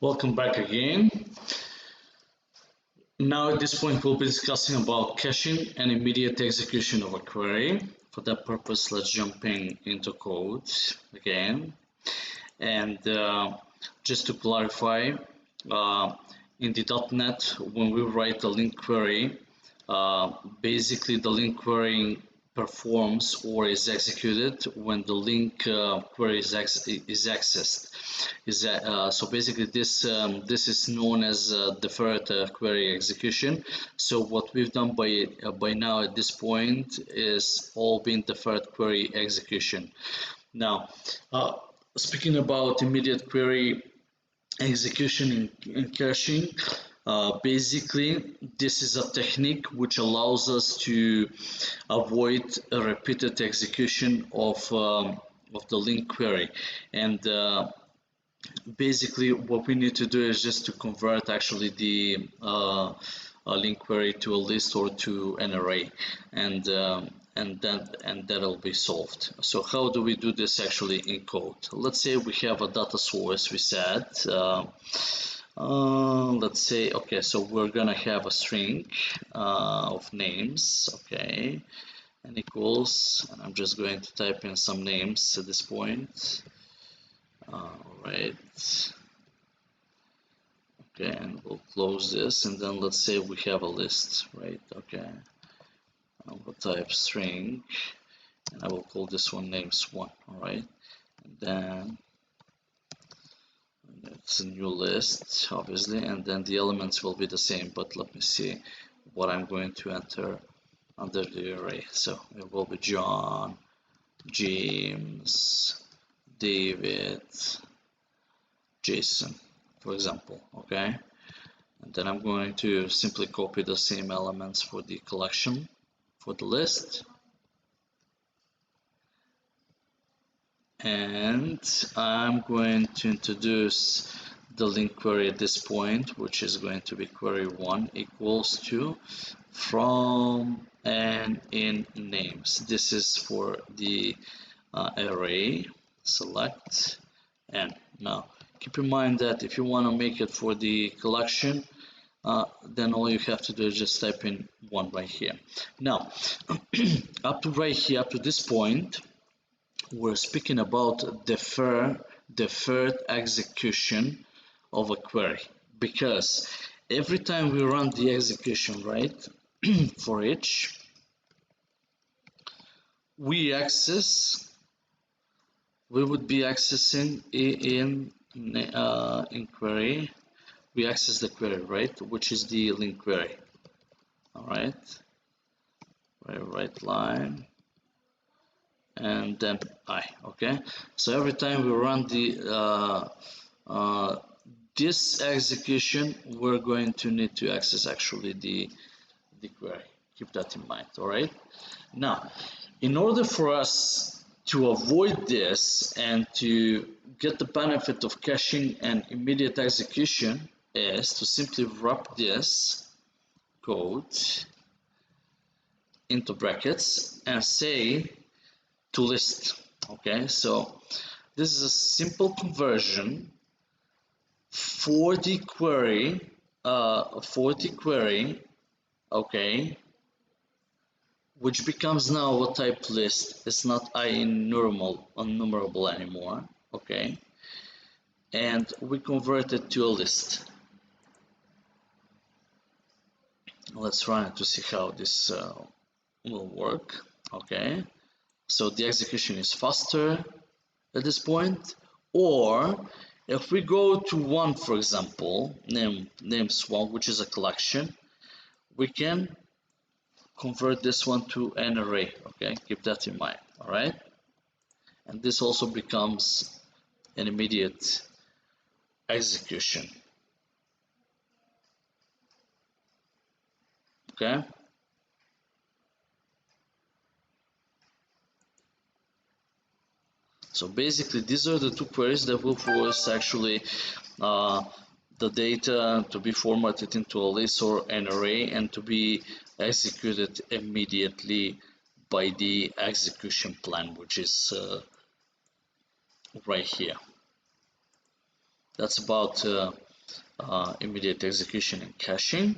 Welcome back again. Now at this point we'll be discussing about caching and immediate execution of a query. For that purpose, let's jump into code again. And just to clarify, in the .NET, when we write a Linq query, basically the Linq query performs or is executed when the Linq query is accessed. So basically this is known as deferred query execution. So what we've done by now at this point is all been deferred query execution. Now, speaking about immediate query execution in caching, basically this is a technique which allows us to avoid a repeated execution of the Linq query. And basically what we need to do is just to convert actually the Linq query to a list or to an array, and that'll be solved. So how do we do this actually in code? Let's say we have a data source. We said let's say, okay, so we're gonna have a string of names, okay, and equals, and I'm just going to type in some names at this point. Right, okay, and we'll close this, and then let's say we have a list, right? Okay, I will type string, and I will call this one names1. All right, and then it's a new list, obviously, and then the elements will be the same, but let me see what I'm going to enter under the array. So it will be John, James, David, Jason, for example. Okay, and then I'm going to simply copy the same elements for the collection, for the list, and I'm going to introduce the Linq query at this point, which is going to be query1 equals to from and in names. This is for the array. Select and now keep in mind that if you want to make it for the collection, then all you have to do is just type in 1 right here. Now up to right here, up to this point, we're speaking about deferred execution of a query, because every time we run the execution, right, for each, we would be accessing in query, we access the query, right, which is the Linq query. All right, right line, and then I. Okay, so every time we run the this execution, we're going to need to access actually the query. Keep that in mind. All right, now in order for us to avoid this and to get the benefit of caching and immediate execution, is to simply wrap this code into brackets and say to list. Okay, so this is a simple conversion for the query, okay, which becomes now a type list. It's not enumerable anymore, okay, and we convert it to a list. Let's run it to see how this will work. Okay, so the execution is faster at this point. Or if we go to 1, for example, names1, which is a collection, we can convert this one to an array. Okay, keep that in mind. All right, and this also becomes an immediate execution. Okay, so basically these are the two queries that will force actually the data to be formatted into a list or an array and to be executed immediately by the execution plan, which is right here. That's about immediate execution and caching.